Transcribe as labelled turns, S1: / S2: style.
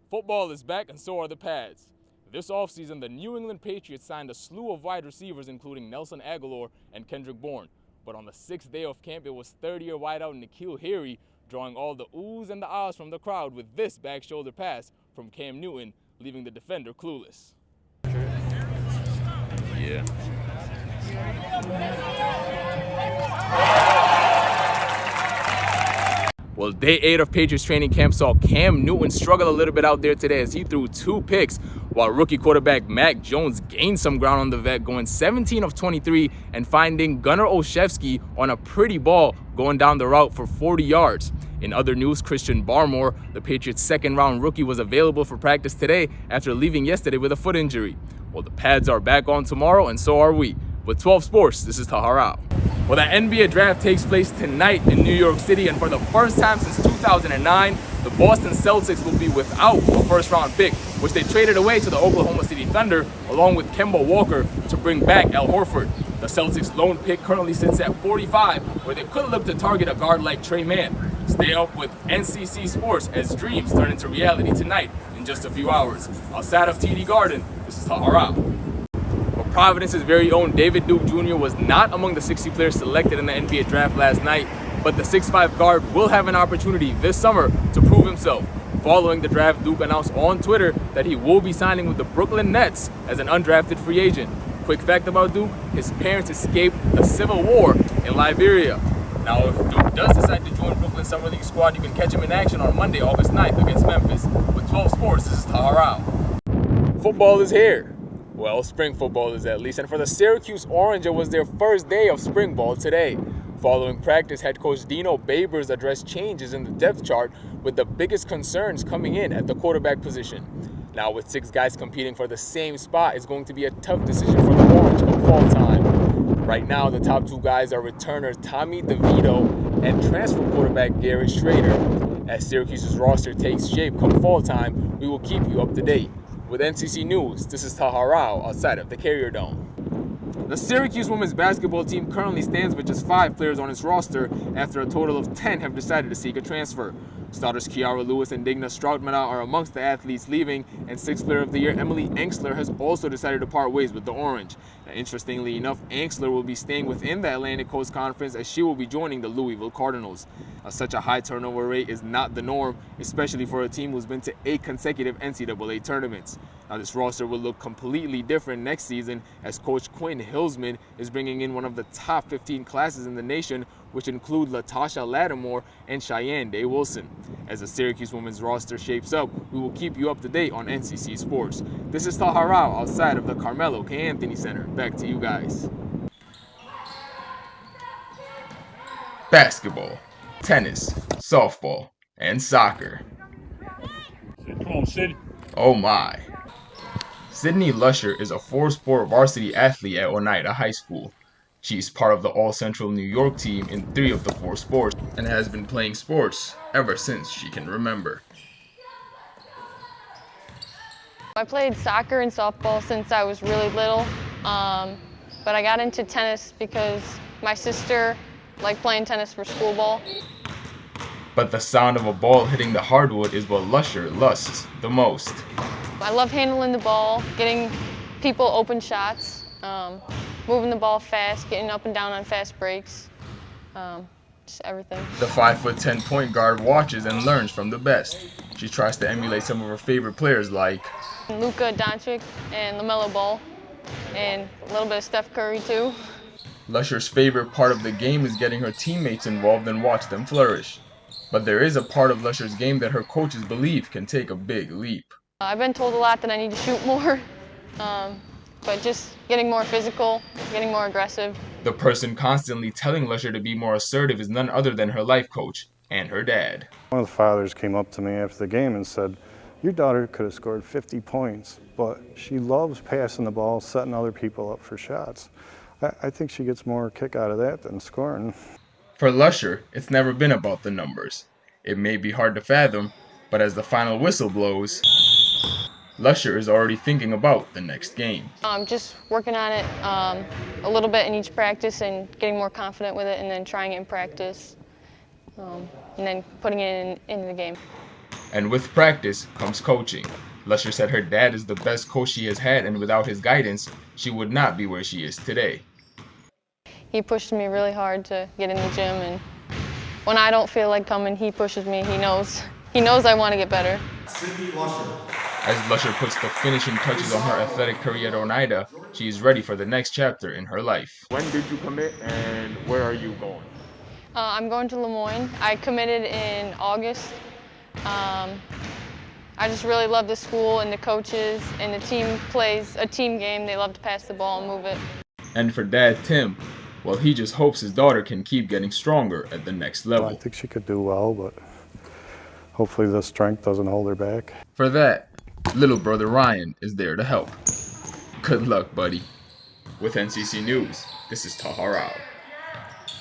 S1: Football is back and so are the pads. This offseason, the New England Patriots signed a slew of wide receivers including Nelson Aguilar and Kendrick Bourne. But on the 6th day of camp, it was third-year wideout N'Keal Harry drawing all the oohs and the ahs from the crowd with this back shoulder pass from Cam Newton, leaving the defender clueless.
S2: Yeah.
S1: Well, day 8 of Patriots training camp saw Cam Newton struggle a little bit out there today as he threw 2 picks, while rookie quarterback Mac Jones gained some ground on the vet, going 17 of 23 and finding Gunnar Olszewski on a pretty ball going down the route for 40 yards. In other news, Christian Barmore, the Patriots' second-round rookie, was available for practice today after leaving yesterday with a foot injury. Well, the pads are back on tomorrow, and so are we. With 12 Sports, this is Taha Rao. Well, the NBA draft takes place tonight in New York City, and for the first time since 2009, the Boston Celtics will be without a first-round pick, which they traded away to the Oklahoma City Thunder, along with Kemba Walker, to bring back Al Horford. The Celtics' lone pick currently sits at 45, where they could look to target a guard like Trey Mann. Stay up with NCC Sports as dreams turn into reality tonight in just a few hours. Outside of TD Garden, this is Taha Rao. Providence's very own David Duke Jr. was not among the 60 players selected in the NBA draft last night, but the 6'5 guard will have an opportunity this summer to prove himself. Following the draft, Duke announced on Twitter that he will be signing with the Brooklyn Nets as an undrafted free agent. Quick fact about Duke, his parents escaped a civil war in Liberia. Now, if Duke does decide to join Brooklyn's Summer League squad, you can catch him in action on Monday, August 9th against Memphis. With 12 Sports, this is Taha Rao. Football is here. Well, spring football is at least, and for the Syracuse Orange, it was their first day of spring ball today. Following practice, head coach Dino Babers addressed changes in the depth chart, with the biggest concerns coming in at the quarterback position. Now, with 6 guys competing for the same spot, it's going to be a tough decision for the Orange come fall time. Right now, the top 2 guys are returners Tommy DeVito and transfer quarterback Garrett Schrader. As Syracuse's roster takes shape come fall time, we will keep you up to date. With NCC News, this is Taha Rao outside of the Carrier Dome. The Syracuse women's basketball team currently stands with just 5 players on its roster after a total of 10 have decided to seek a transfer. Starters Kiara Lewis and Digna Stroutmana are amongst the athletes leaving, and 6th Player of the Year Emily Anxler has also decided to part ways with the Orange. Now, interestingly enough, Anxler will be staying within the Atlantic Coast Conference as she will be joining the Louisville Cardinals. Now, such a high turnover rate is not the norm, especially for a team who's been to 8 consecutive NCAA tournaments. Now, this roster will look completely different next season as Coach Quinn Hillsman is bringing in one of the top 15 classes in the nation, which include Latasha Lattimore and Cheyenne Day Wilson. As the Syracuse women's roster shapes up, we will keep you up to date on NCC Sports. This is Taha Rao outside of the Carmelo K. Anthony Center. Back to you guys. Basketball, tennis, softball, and soccer.
S2: Come on, Sid.
S1: Oh my. Sydney Lusher is a 4-sport varsity athlete at Oneida High School. She's part of the All-Central New York team in 3 of the 4 sports and has been playing sports ever since she can remember.
S3: I played soccer and softball since I was really little, but I got into tennis because my sister liked playing tennis for school ball.
S1: But the sound of a ball hitting the hardwood is what Lusher lusts the most.
S3: I love handling the ball, getting people open shots, moving the ball fast, getting up and down on fast breaks, just everything.
S1: The 5'10" point guard watches and learns from the best. She tries to emulate some of her favorite players like
S3: Luka Doncic and LaMelo Ball, and a little bit of Steph Curry too.
S1: Lusher's favorite part of the game is getting her teammates involved and watch them flourish. But there is a part of Lusher's game that her coaches believe can take a big leap.
S3: I've been told a lot that I need to shoot more, but just getting more physical, getting more aggressive.
S1: The person constantly telling Lusher to be more assertive is none other than her life coach and her dad.
S4: One of the fathers came up to me after the game and said, "Your daughter could have scored 50 points, but she loves passing the ball, setting other people up for shots. I think she gets more kick out of that than scoring."
S1: For Lusher, it's never been about the numbers. It may be hard to fathom, but as the final whistle blows, Lusher is already thinking about the next game.
S3: I'm just working on it a little bit in each practice and getting more confident with it, and then trying it in practice, and then putting it in the game.
S1: And with practice comes coaching. Lusher said her dad is the best coach she has had, and without his guidance, she would not be where she is today.
S3: He pushed me really hard to get in the gym, and when I don't feel like coming, he pushes me. He knows I want to get better.
S1: As Lusher puts the finishing touches on her athletic career at Oneida, she is ready for the next chapter in her life.
S5: When did you commit and where are you going?
S3: I'm going to Lemoyne. I committed in August. I just really love the school and the coaches, and the team plays a team game. They love to pass the ball and move it.
S1: And for Dad Tim, well, he just hopes his daughter can keep getting stronger at the next level.
S4: I think she could do well, but hopefully the strength doesn't hold her back.
S1: For that, little brother Ryan is there to help. Good luck, buddy. With NCC News, this is Taha Rao.